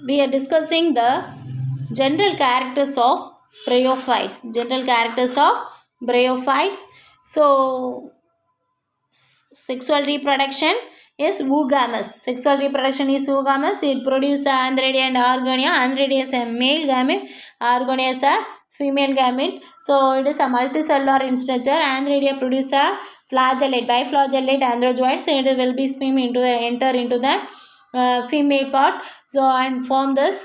we are discussing the general characters of bryophytes. General characters of bryophytes. So, sexual reproduction is oogamous. Sexual reproduction is oogamous. It produces Antheridia and Argonia. Antheridia is a male gamete. Argonia is a female gamete. So, it is a multicellular in structure. Antheridia produces a flagellate, biflagellate androzoids. So, it will be enter into the female part. So, and form this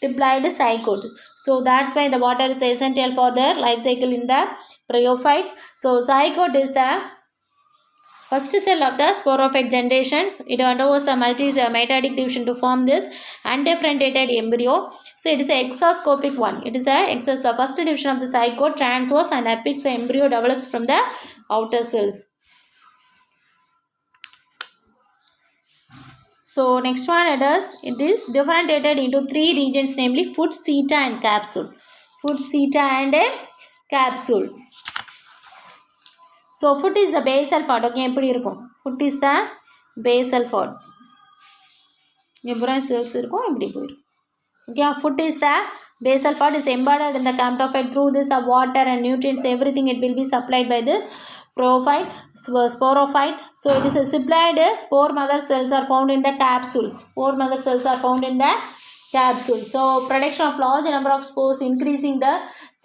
diploid zygote. So, that's why the water is essential for their life cycle in the bryophytes. So, zygote is the first cell of the sporophyte generations. It undergoes the mitotic division to form this undifferentiated embryo. So it is an exoscopic one. It is the first division of the zygote transverse and apex embryo develops from the outer cells. So next one it is differentiated into three regions, namely foot, seta and capsule. Foot, seta and a capsule. So foot is the basal part. Okay, எப்படி இருக்கும்? Foot is the basal part. Nebulous cells இருக்கும் இப்படி போயிடும். Okay, foot is the basal part is embedded in the camptophyte. Through this the water and nutrients, everything it will be supplied by this sporophyte. So it is a supplied spore mother cells are found in the capsules. Spore mother cells are found in the capsule. So production of large number of spores increasing the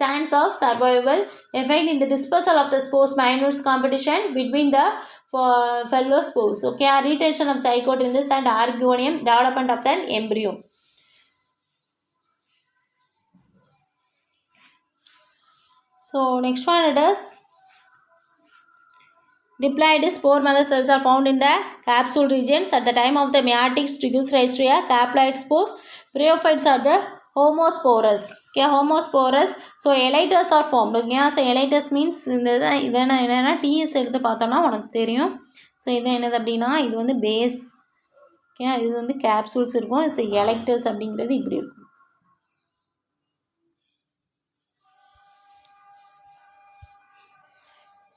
chance of survival. Effect in the dispersal of the spores minutes competition between the fellow spores. Okay, retention of zygote in this and argonium, development of the embryo. So next one it is diploid spore mother cells are found in the capsule regions. At the time of the meiotics to gives rise to a caploid spores. Bryophytes are the homosporous. Okay, homosporous. So elyters are formed. Okay, so elyters means இதென்ன என்னன்னா TS எடுத்து பார்த்தோம்னா உனக்கு தெரியும். So இது என்னது அப்படின்னா இது வந்து பேஸ். ஓகே, இது வந்து கேப்சூல்ஸ் இருக்கும். ஸோ எலக்டர்ஸ் அப்படிங்கிறது இப்படி இருக்கும்.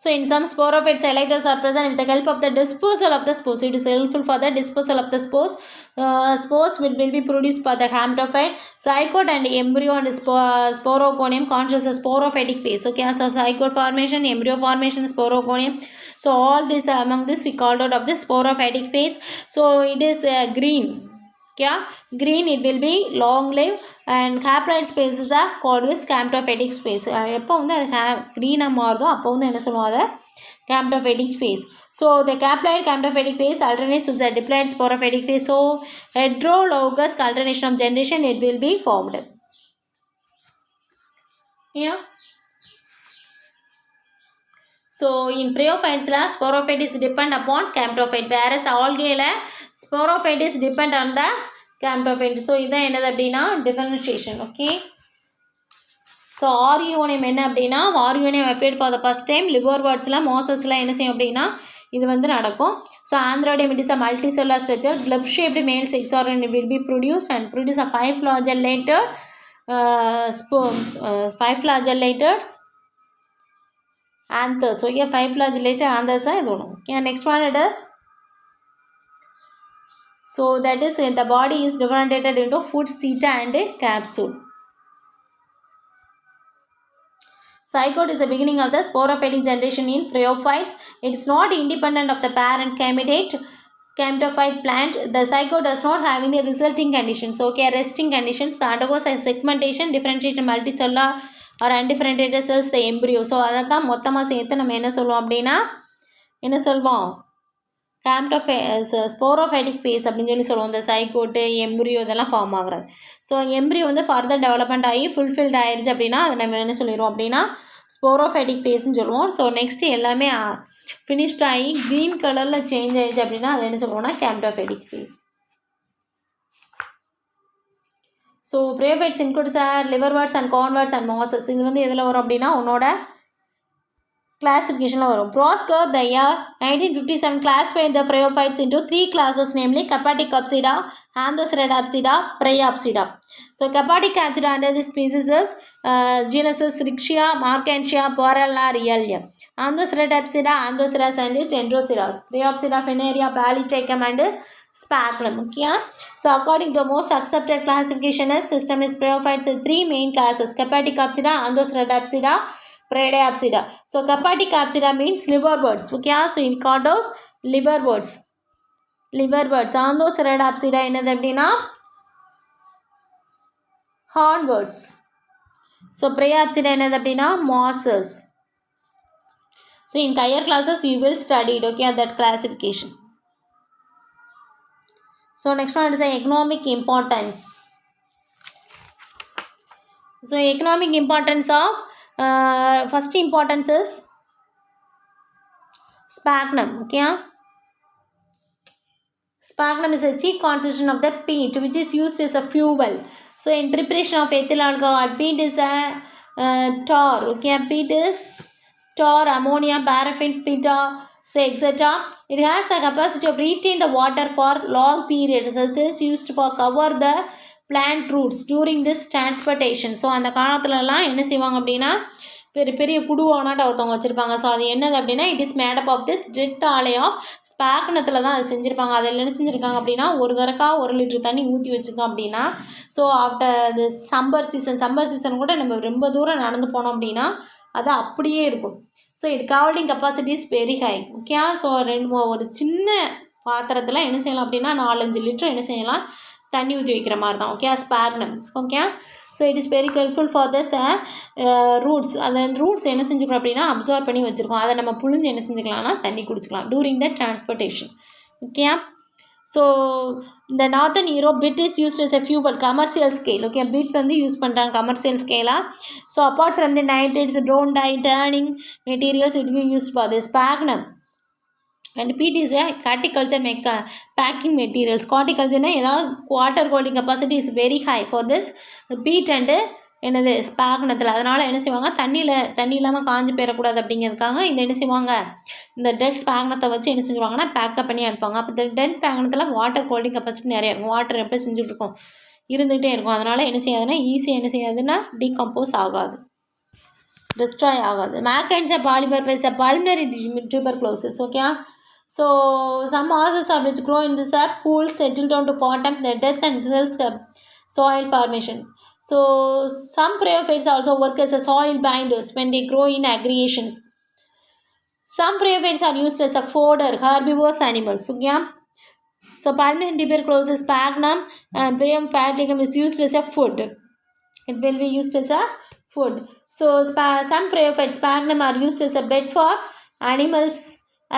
So in some sporophytes, elyters are present with the help of the dispersal of the spores. It is helpful for the dispersal of the spores. Spores will be produced by the camptophyte. Zygote and embryo and sporogonium constitutes a sporophytic phase. Okay, so zygote formation, embryo formation, sporogonium. So all this among this we called out of the sporophytic phase. So it is green. Yeah, green it will be long lived and haploid spaces are called as camptophytic space. எப்போ வந்து அது க்ரீனாக மாறுதோ அப்போ வந்து என்ன சொல்லுவோம் அதை camptophytic phase. So the haploid camptophytic phase alternates with the diploid sporophytic phase. So heterologous alternation of generation it will be formed. Yeah. So in bryophytes sporophyte is depend upon camptophyte, whereas algae sporophyte is depend on the camptophyte. So இதான் என்னது அப்படின்னா differentiation. Okay. So ஆரியோனியம் என்ன அப்படின்னா ஆரியோனியம் appeared for the first time liverworts மோசஸ்லாம் என்ன செய்யும் அப்படின்னா இது வந்து நடக்கும். So antheridium it is a multicellular structure. Globe shaped male sex organ will be produced and produce a 5 flagellated sperms. 5 flagellated anthers. So here 5 flagellated anthers இது ஒன்று. Okay, next one it is. So that is the body is differentiated into foot, seta and a capsule. Zygote is the beginning of the sporophytic generation in bryophytes. It is not independent of the parent camptophyte plant. The zygote does not have any resulting conditions. Okay, resting conditions. The undergoes a segmentation, differentiated multicellular or undifferentiated cells, the embryo. So அதான் மொத்தமாக சேர்த்து நம்ம என்ன சொல்லுவோம் அப்படின்னா என்ன சொல்வோம் sporophytic face அப்படின்னு சொல்லி சொல்லுவோம். இந்த சைகோட்டு எம்ப்ரியோ இதெல்லாம் ஃபார்ம் ஆகுறது. ஸோ எம்ப்ரியோ வந்து ஃபர்தர் டெவலப்மெண்ட் ஆகி ஃபுல்ஃபில்ட் ஆயிடுச்சு அப்படின்னா அதை நம்ம என்ன சொல்லிடுவோம் அப்படின்னா ஸ்போரோஃபைட்டிக் ஃபேஸ்ன்னு சொல்லுவோம். ஸோ நெக்ஸ்ட்டு எல்லாமே ஃபினிஷ்ட் ஆகி க்ரீன் கலரில் சேஞ்ச் ஆயிடுச்சு அப்படின்னா அதை என்ன சொல்லுவோம்னா gametophytic phase. So bryophytes includes liverworts and conworts and mosses. இது வந்து எதில் வரும் அப்படின்னா உன்னோட classification வரும். Brosker the year 1957 classified the bryophytes into 3 classes, namely Hepaticapsida, Anthoceratopsida, Bryopsida. So Hepaticapsida under this species is genus Rixia, Marcantia, Porella, Realia. Anthoceratopsida, Anthoceras and Dendroceras. Bryopsida, Veneria, Polytrichum and sphagnum. Okay. So according to most accepted classification is system is bryophytes in three main classes: Hepaticapsida, Anthoceratopsida, Praediapsida. So Hepaticapsida means liverbirds. Okay. So in called of liverbirds. Liverbirds. Anthoceratopsida என்னது அப்படின்னா hornbirds. So Praediapsida என்னது அப்படின்னா mosses. So in higher classes you will study it, okay, that classification. So next one is the economic importance. So economic importance of first importance is sphagnum. Okay. Sphagnum is a chief constituent of the peat, which is used as a fuel. So in preparation of ethyl alcohol, peat is a tar. Okay, peat is tar, ammonia, paraffin, pita, so etc. It has the capacity of retain the water for long periods. This is used for cover the plant roots during this transportation. So அந்த காலத்துலலாம் என்ன செய்வாங்க அப்படின்னா பெரிய பெரிய குடுவானாட்ட ஒருத்தவங்க வச்சுருப்பாங்க. So அது என்னது அப்படின்னா it is made up of this dead layer of ஸ்பாக்னத்தில் தான் அது செஞ்சுருப்பாங்க. அதில் என்ன செஞ்சுருக்காங்க அப்படின்னா ஒரு தரக்கா 1 லிட்டர் தண்ணி ஊற்றி வச்சுருக்கோம் அப்படின்னா ஸோ ஆஃப்டர் இது சம்மர் சீசன் கூட நம்ம ரொம்ப தூரம் நடந்து போனோம் அப்படின்னா அது அப்படியே இருக்கும். So it holding capacity is very high. Okay. So ஒரு சின்ன பாத்திரத்தில் என்ன செய்யலாம் அப்படின்னா 4-5 லிட்டர் என்ன செய்யலாம் தண்ணி ஊற்றி வைக்கிற மாதிரி தான். Okay. Sphagnum. Okay. So it is very helpful for this roots. அந்த ரூட்ஸ் என்ன செஞ்சுக்கிறோம் அப்படின்னா அப்சர்வ் பண்ணி வச்சுருக்கோம். அதை நம்ம புழிஞ்சு என்ன செஞ்சுக்கலாம்னா தண்ணி குடிச்சிக்கலாம் during the transportation. Okay. So இந்த northern Europe peat is used as a fuel commercial scale. Okay. Peat வந்து யூஸ் பண்ணுறாங்க கமர்ஷியல் ஸ்கேலாக. So apart from the nitrates brown dye turning materials it used for the sphagnum. And peat is a horticulture packing materials. Horticulture ஏதாவது water holding capacity is very high for this peat and என்னது ஸ்பாக்னத்தில். அதனால் என்ன செய்வாங்க தண்ணி இல்லாமல் காஞ்சி போயிடக்கூடாது அப்படிங்கிறதுக்காக இந்த என்ன செய்வாங்க இந்த டெட் ஸ்பாக்னத்தை வச்சு என்ன செஞ்சுருவாங்கன்னா பேக்கப் பண்ணி அனுப்பாங்க. அப்போ இந்த டெட் ஸ்பாக்னத்தில் வாட்டர் ஹோல்டிங் கெப்பாசிட்டி நிறையா இருக்கும். வாட்டர் எப்போ செஞ்சுட்டு இருக்கும் இருந்துகிட்டே இருக்கும். அதனால் என்ன செய்யாதுன்னா ஈஸியாக என்ன செய்யாதுன்னா டீகம்போஸ் ஆகாது, டிஸ்ட்ராய் ஆகாது. மேக்கைன்ஸ் பாலிபர்பஸ் pulmonary tuberculosis. Okay. So some mosses are which grow in this pools settle down to bottom the death and results soil formations. So some bryophytes also work as a soil binders when they grow in aggregations. Some bryophytes are used as a fodder, herbivorous animals. Okay. So pulmonary tuberculosis, sphagnum and bryophyticum is used as a food. It will be used as a food. So some bryophytes, sphagnum are used as a bed for animals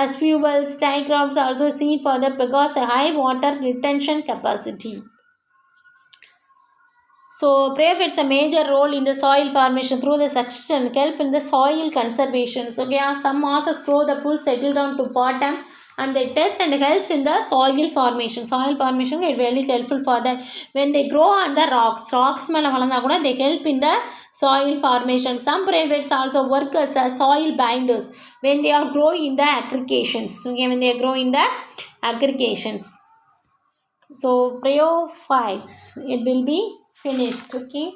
as fuels. Diagrams also seen further because a high water retention capacity. So bryophytes a major role in the soil formation through the suction, help in the soil conservation. So some mosses grow the pools settle down to bottom and they death and helps in the soil formation. Soil formation is very helpful for that. When they grow on the rocks மேலே வளர்ந்தா கூட they help in the soil formation. Some bryophytes also work as a soil binders when they are growing in the aggregations. Okay, when they grow in the aggregations. So bryophytes, it will be finished. Okay.